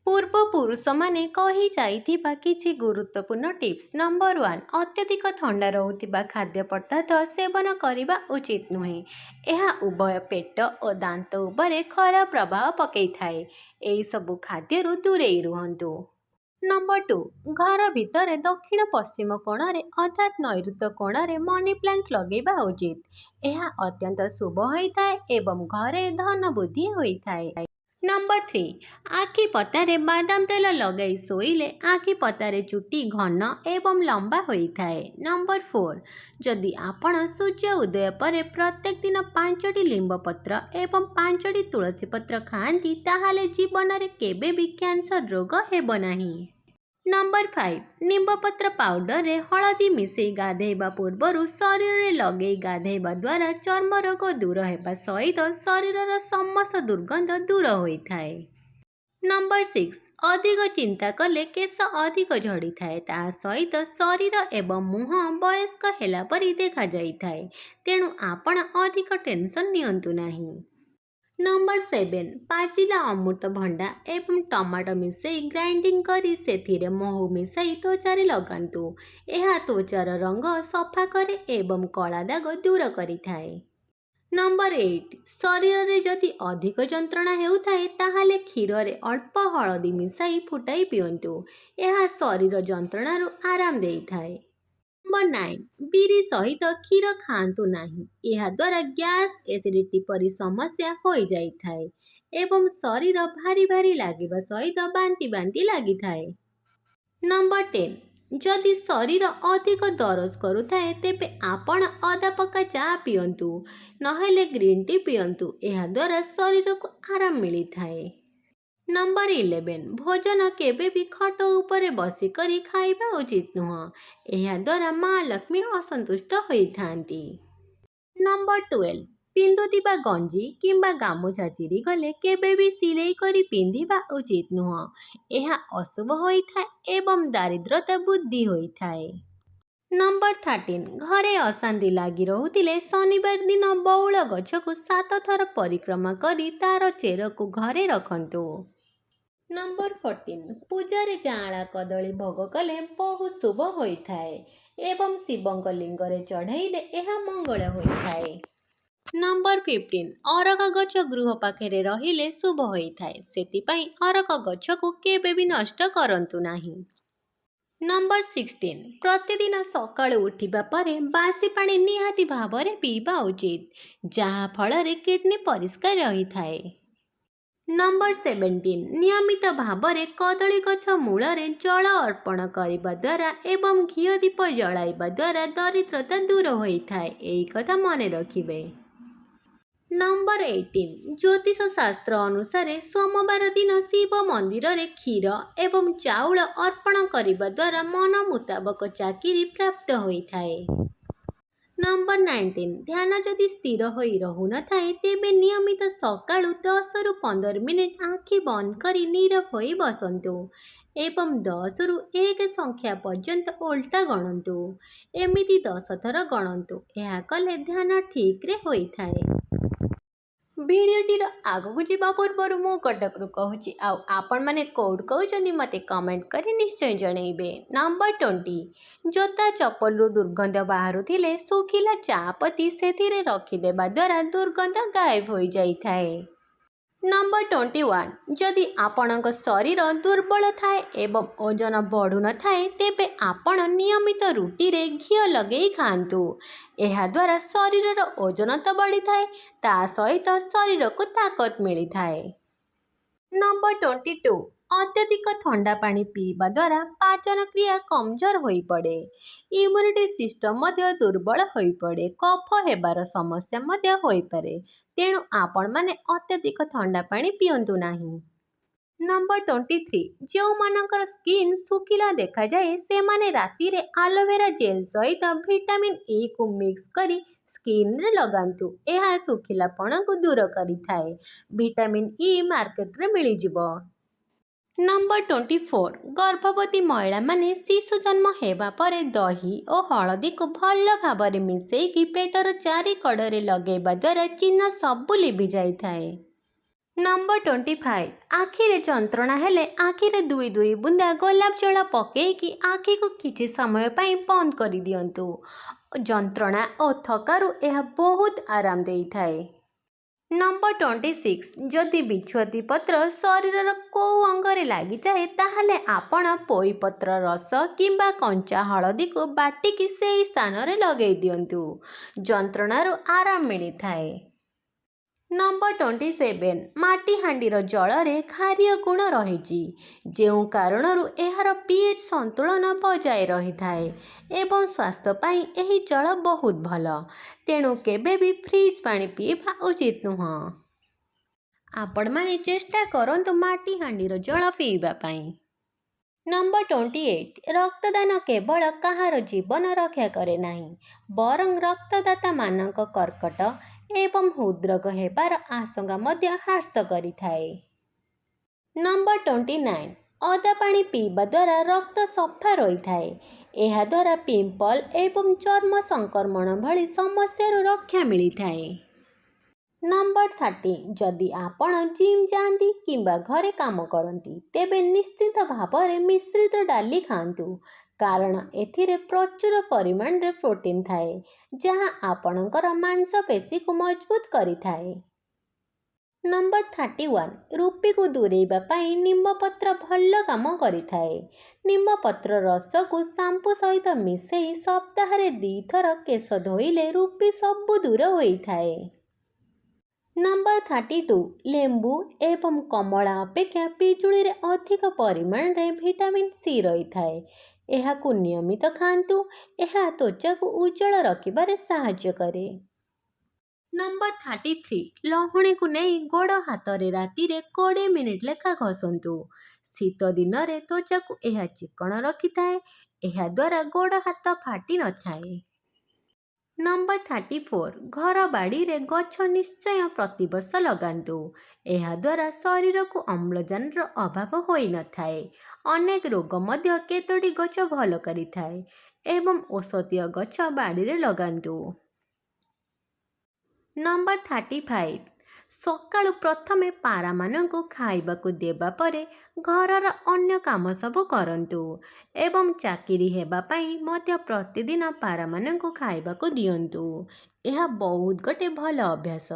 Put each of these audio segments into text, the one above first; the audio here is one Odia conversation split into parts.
ପୂର୍ବପୁରୁଷମାନେ କହିଯାଇଥିବା କିଛି ଗୁରୁତ୍ୱପୂର୍ଣ୍ଣ ଟିପ୍ସ। ନମ୍ବର 1, ଅତ୍ୟଧିକ ଥଣ୍ଡା ରହୁଥିବା ଖାଦ୍ୟ ପଦାର୍ଥ ସେବନ କରିବା ଉଚିତ ନୁହେଁ। ଏହା ଉଭୟ ପେଟ ଓ ଦାନ୍ତ ଉପରେ ଖରାପ ପ୍ରଭାବ ପକାଇଥାଏ। ଏହିସବୁ ଖାଦ୍ୟରୁ ଦୂରେଇ ରୁହନ୍ତୁ। ନମ୍ବର 2, ଘର ଭିତରେ ଦକ୍ଷିଣ ପଶ୍ଚିମ କୋଣରେ ଅର୍ଥାତ୍ ନୈಋତ୍ୟ କୋଣରେ ମନି ପ୍ଲାଣ୍ଟ ଲଗାଇବା ଉଚିତ। ଏହା ଅତ୍ୟନ୍ତ ଶୁଭ ହୋଇଥାଏ ଏବଂ ଘରେ ଧନ ବୃଦ୍ଧି ହୋଇଥାଏ। ନମ୍ବର 3, ଆଖି ପତାରେ ବାଦାମ ତେଲ ଲଗାଇ ଶୋଇଲେ ଆଖି ପତାରେ ଚୁଟି ଘନ ଏବଂ ଲମ୍ବା ହୋଇଥାଏ। ନମ୍ବର 4, ଯଦି ଆପଣ ସୂର୍ଯ୍ୟ ଉଦୟ ପରେ ପ୍ରତ୍ୟେକ ଦିନ 5ଟି ଲିମ୍ବ ପତ୍ର ଏବଂ 5ଟି ତୁଳସୀ ପତ୍ର ଖାଆନ୍ତି ତାହେଲେ ଜୀବନରେ କେବେ ବି କ୍ୟାନ୍ସର ରୋଗ ହେବ ନାହିଁ। ନମ୍ବର 5, ନିମ୍ବପତ୍ର ପାଉଡରରେ ହଳଦୀ ମିଶାଇ ଗାଧୋଇବା ପୂର୍ବରୁ ଶରୀରରେ ଲଗାଇ ଗାଧୋଇବା ଦ୍ୱାରା ଚର୍ମ ରୋଗ ଦୂର ହେବା ସହିତ ଶରୀରର ସମସ୍ତ ଦୁର୍ଗନ୍ଧ ଦୂର ହୋଇଥାଏ। ନମ୍ବର 6, ଅଧିକ ଚିନ୍ତା କଲେ କେଶ ଅଧିକ ଝଡ଼ିଥାଏ। ତା ସହିତ ଶରୀର ଏବଂ ମୁହଁ ବୟସ୍କ ହେଲା ପରି ଦେଖାଯାଇଥାଏ। ତେଣୁ ଆପଣ ଅଧିକ ଟେନସନ୍ ନିଅନ୍ତୁ ନାହିଁ। ନମ୍ବର 7, ପାଚିଲା ଅମୃତଭଣ୍ଡା ଏବଂ ଟମାଟୋ ମିଶାଇ ଗ୍ରାଇଣ୍ଡିଂ କରି ସେଥିରେ ମହୁ ମିଶାଇ ତ୍ୱଚାରେ ଲଗାନ୍ତୁ। ଏହା ତ୍ୱଚାର ରଙ୍ଗ ସଫା କରେ ଏବଂ କଳା ଦାଗ ଦୂର କରିଥାଏ। ନମ୍ବର 8, ଶରୀରରେ ଯଦି ଅଧିକ ଯନ୍ତ୍ରଣା ହେଉଥାଏ ତାହେଲେ କ୍ଷୀରରେ ଅଳ୍ପ ହଳଦୀ ମିଶାଇ ଫୁଟାଇ ପିଅନ୍ତୁ। ଏହା ଶରୀର ଯନ୍ତ୍ରଣାରୁ ଆରାମ ଦେଇଥାଏ। ନମ୍ବର 9, ବିରି ସହିତ କ୍ଷୀର ଖାଆନ୍ତୁ ନାହିଁ। ଏହାଦ୍ୱାରା ଗ୍ୟାସ୍, ଏସିଡିଟି ପରି ସମସ୍ୟା ହୋଇଯାଇଥାଏ ଏବଂ ଶରୀର ଭାରି ଭାରି ଲାଗିବା ସହିତ ବାନ୍ତି ବାନ୍ତି ଲାଗିଥାଏ। ନମ୍ବର 10, ଯଦି ଶରୀର ଅଧିକ ଦରଜ କରୁଥାଏ ତେବେ ଆପଣ ଅଦା ପକା ଚା ପିଅନ୍ତୁ, ନହେଲେ ଗ୍ରୀନ୍ ଟି ପିଅନ୍ତୁ। ଏହାଦ୍ୱାରା ଶରୀରକୁ ଆରାମ ମିଳିଥାଏ। ନମ୍ବର 11, ଭୋଜନ କେବେ ବି ଖଟ ଉପରେ ବସିକରି ଖାଇବା ଉଚିତ ନୁହେଁ। ଏହାଦ୍ୱାରା ମା ଲକ୍ଷ୍ମୀ ଅସନ୍ତୁଷ୍ଟ ହୋଇଥାନ୍ତି। ନମ୍ବର 12, ପିନ୍ଧୁଥିବା ଗଞ୍ଜି କିମ୍ବା ଗାମୁଛା ଚିରିଗଲେ କେବେ ବି ସିଲେଇ କରି ପିନ୍ଧିବା ଉଚିତ ନୁହେଁ। ଏହା ଅଶୁଭ ହୋଇଥାଏ ଏବଂ ଦାରିଦ୍ର୍ୟତା ବୃଦ୍ଧି ହୋଇଥାଏ। ନମ୍ବର 13, ଘରେ ଅଶାନ୍ତି ଲାଗି ରହୁଥିଲେ ଶନିବାର ଦିନ ବଉଳ ଗଛକୁ 7 ଥର ପରିକ୍ରମା କରି ତାର ଚେରକୁ ଘରେ ରଖନ୍ତୁ। ନମ୍ବର 14, ପୂଜାରେ ଯାଆଁଳା କଦଳୀ ଭୋଗ କଲେ ବହୁତ ଶୁଭ ହୋଇଥାଏ ଏବଂ ଶିବଙ୍କ ଲିଙ୍ଗରେ ଚଢ଼ାଇଲେ ଏହା ମଙ୍ଗଳ ହୋଇଥାଏ। ନମ୍ବର 15, ଅରଖ ଗଛ ଗୃହ ପାଖରେ ରହିଲେ ଶୁଭ ହୋଇଥାଏ। ସେଥିପାଇଁ ଅରଖ ଗଛକୁ କେବେ ବି ନଷ୍ଟ କରନ୍ତୁ ନାହିଁ। ନମ୍ବର 16, ପ୍ରତିଦିନ ସକାଳୁ ଉଠିବା ପରେ ବାସି ପାଣି ନିହାତି ଭାବରେ ପିଇବା ଉଚିତ, ଯାହା ଫଳରେ କିଡନୀ ପରିଷ୍କାର ରହିଥାଏ। ନମ୍ବର 17, ନିୟମିତ ଭାବରେ କଦଳୀ ଗଛ ମୂଳରେ ଜଳ ଅର୍ପଣ କରିବା ଦ୍ୱାରା ଏବଂ ଘିଅ ଦୀପ ଜଳାଇବା ଦ୍ୱାରା ଦରିଦ୍ରତା ଦୂର ହୋଇଥାଏ। ଏହି କଥା ମନେ ରଖିବେ। ନମ୍ବର 18, ଜ୍ୟୋତିଷ ଶାସ୍ତ୍ର ଅନୁସାରେ ସୋମବାର ଦିନ ଶିବ ମନ୍ଦିରରେ କ୍ଷୀର ଏବଂ ଚାଉଳ ଅର୍ପଣ କରିବା ଦ୍ୱାରା ମନ ମୁତାବକ ଚାକିରି ପ୍ରାପ୍ତ ହୋଇଥାଏ। ନମ୍ବର 19, ଧ୍ୟାନ ଯଦି ସ୍ଥିର ହୋଇ ରହୁନଥାଏ ତେବେ ନିୟମିତ ସକାଳୁ 10ରୁ 15 ମିନିଟ୍ ଆଖି ବନ୍ଦ କରି ନୀରବ ହୋଇ ବସନ୍ତୁ ଏବଂ 10ରୁ 1 ସଂଖ୍ୟା ପର୍ଯ୍ୟନ୍ତ ଓଲଟା ଗଣନ୍ତୁ। ଏମିତି 10 ଥର ଗଣନ୍ତୁ। ଏହା କଲେ ଧ୍ୟାନ ଠିକରେ ହୋଇଥାଏ। ଭିଡ଼ିଓଟିର ଆଗକୁ ଯିବା ପୂର୍ବରୁ ମୁଁ କଟକରୁ କହୁଛି, ଆଉ ଆପଣମାନେ କୋଉଠୁ କହୁଛନ୍ତି ମୋତେ କମେଣ୍ଟ କରି ନିଶ୍ଚୟ ଜଣାଇବେ। ନମ୍ବର 20, ଜୋତା ଚପଲରୁ ଦୁର୍ଗନ୍ଧ ବାହାରୁଥିଲେ ଶୁଖିଲା ଚା ପତି ସେଥିରେ ରଖିଦେବା ଦ୍ୱାରା ଦୁର୍ଗନ୍ଧ ଗାୟବ ହୋଇଯାଇଥାଏ। ନମ୍ବର 21, ଯଦି ଆପଣଙ୍କ ଶରୀର ଦୁର୍ବଳ ଥାଏ ଏବଂ ଓଜନ ବଢ଼ୁନଥାଏ ତେବେ ଆପଣ ନିୟମିତ ରୁଟିରେ ଘିଅ ଲଗାଇ ଖାଆନ୍ତୁ। ଏହାଦ୍ୱାରା ଶରୀରର ଓଜନ ତ ବଢ଼ିଥାଏ, ତା ସହିତ ଶରୀରକୁ ତାକତ ମିଳିଥାଏ। ନମ୍ବର 22, ଅତ୍ୟଧିକ ଥଣ୍ଡା ପାଣି ପିଇବା ଦ୍ୱାରା ପାଚନ କ୍ରିୟା କମଜୋର ହୋଇପଡ଼େ, ଇମ୍ୟୁନିଟି ସିଷ୍ଟମ ମଧ୍ୟ ଦୁର୍ବଳ ହୋଇପଡ଼େ, କଫ ହେବାର ସମସ୍ୟା ମଧ୍ୟ ହୋଇପାରେ। ତେଣୁ ଆପଣମାନେ ଅତ୍ୟଧିକ ଥଣ୍ଡା ପାଣି ପିଅନ୍ତୁ ନାହିଁ। ନମ୍ବର 23, ଯେଉଁମାନଙ୍କର ସ୍କିନ୍ ଶୁଖିଲା ଦେଖାଯାଏ ସେମାନେ ରାତିରେ ଆଲୋଭେରା ଜେଲ୍ ସହିତ ଭିଟାମିନ୍ ଇ କୁ ମିକ୍ସ କରି ସ୍କିନ୍ରେ ଲଗାନ୍ତୁ। ଏହା ଶୁଖିଲାପଣକୁ ଦୂର କରିଥାଏ। ଭିଟାମିନ୍ ଇ ମାର୍କେଟରେ ମିଳିଯିବ। ନମ୍ବର 24, ଗର୍ଭବତୀ ମହିଳାମାନେ ଶିଶୁ ଜନ୍ମ ହେବା ପରେ ଦହି ଓ ହଳଦୀକୁ ଭଲ ଭାବରେ ମିଶାଇକି ପେଟର ଚାରିକଡ଼ରେ ଲଗାଇବା ଦ୍ୱାରା ଚିହ୍ନ ସବୁ ଲିଭିଯାଇଥାଏ। नंबर 25 आखिरे जंत्रणा हेले आखिरे दुई दुई बुंदा गोलाप जल पकेइकी आखि को किछि समय पाई बंद करि दियंतु। जंत्रणा और थकारू यह बहुत आराम देई थाए। नंबर 26 जदि बिछुआती पत्र शरीर को अंगरे लगी जाए ताहले आपण पोई पत्र रस किंबा कंचा हलदी को बाटिकी से स्थान रे लगे दियंतु। जंत्रणारू आराम मिली थाए। नंबर 27 माटी हांडीर जलरे खारिय गुण रही जो कारणरू एहार पीएच संतुलन बजाय रही थाए एवं स्वास्थ्य पाई एही जल बहुत भल तेणु केबे भी फ्रिज पानी पीवा उचित नुह। आपण माने चेष्टा करंतु माटी हांडीर जल पीवा पाई। नंबर 28 रक्तदान केवल कहार जीवन रक्षा करे नहीं बरं रक्तदाता मानक कर्कट एवं हृदरोग हेबार आशंका मध्य ह्रास करिथाए। नंबर 29 अदा पानी पीवा द्वारा रक्त सफा रही थाए। एहा द्वारा पिंपल एवं चर्म संक्रमण भली समस्या रक्षा मिली थाए। नंबर 30 जदि आपण जिम जाती किंबा घरे काम करती तेबे निश्चित भाव में मिश्रित डाली खातु कारण एथिरे प्रचुर परिमाण रे प्रोटीन थाए जहाँ आपणकर मांसपेशी को मजबूत करि थाए। नंबर 31 रूपी को दूरेबा पाई निम्बपत्र भल काम करि थाए। निम्बपत्र रस को शांपू सहित मिसई सप्ताह रे 2 थर केश धोइले रूपी सबु दूर होई थाए। नंबर 32 लेंबू एवं कमला अपेक्षा पिजुड़ी रे अधिक परिमाण रे विटामिन सी रही थाए। एहाकु नियमित खांतु एहा त्वचा को उज्जवल रखिबारे सहाय्य करे। नंबर 33 लहुणी को नहीं गोड़ हाथ रे राति रे 20 मिनिट लेखा घसंतु। शीत दिन रे त्वचा को एहा चिकण रखि थाए एहा द्वारा गोड़ हाथ फाटी न थाए। नंबर 34 घर बाड़ी रे गछ निश्चय प्रतिवर्ष लगांतु एहा द्वारा शरीर को अम्लजान रो अभाव होई न थाए। अनेक रोग मध्य केतोटी गछ भल करि थाए एवं औषधीय गछ बाड़ी रे लगांतु। नंबर 35 सकाळु प्रथमे पारा मानकु खाइबाकु देबा परे घरर अन्य काम सब करंतु एवं चाकिरी हेबा पाई मध्य प्रतिदिन पारा मानकु खाइबाकु दियंतु। यह बहुत गोटे भल अभ्यास।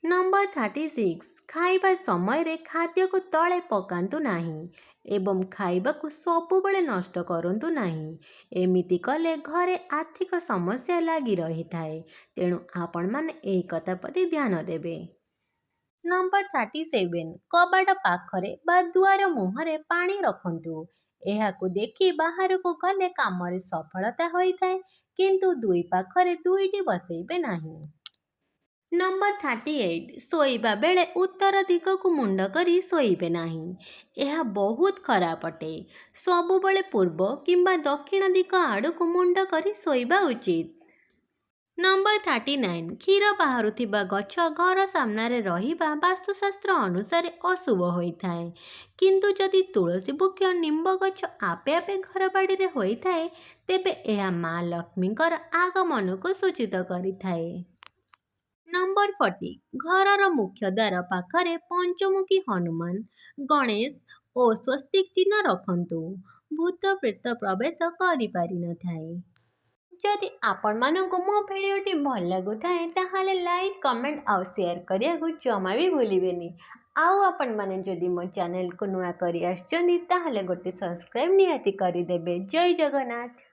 नंबर 36 खाइबा समय रे खाद्य को तले पकांतु नहीं एवं खाइबा को सबुबले नष्ट करंतु नहीं। एमिति कले घरे आर्थिक समस्या लगी रही थाए तेणु आपण माने एही कथा प्रति ध्यान देबे। नंबर 37 कबाट पाखरे बा दुआर मुहरे पानी रखंतु एहाकु देखि बाहर को गले कामरे सफलता होई थाए किंतु दुई पाखरे दुईटी बसैबे नहीं। नंबर 38 शोइबा बेले उत्तर दिग को मुंड करी शोइबे नहीं यह बहुत खराब अटे। सबुबले पूर्व किंबा दक्षिण दिग आड़ को मुंड करी शोइबा उचित। नंबर 39 क्षीर बाहरुथिबा गछ घर सामने रहिबा वास्तुशास्त्र अनुसार अशुभ होइथाए किंतु जदि तुलसी वृक्ष निम्ब गछ आपे आपे घर बाड़ी रे होइथाए तेबे एहा माँ लक्ष्मीकर आगमन को सूचित करिथाए। नंबर 40 घरर मुख्य द्वार पाखरे पंचमुखी हनुमान गणेश और स्वस्तिक चिन्ह रखंतु भूत प्रेत प्रवेश करि पारि न थाए। जदि आपण मानकु मो भिडियोटी भल लागुथाए ताहाले लाइक कमेंट और शेयर करिया को जमा भी भूलिबेनी। आउ आपण माने जदि मो चैनल को नुआ करि आछचंदी ताहाले गोटे सब्सक्राइब निहाती करि देबे। जय जगन्नाथ।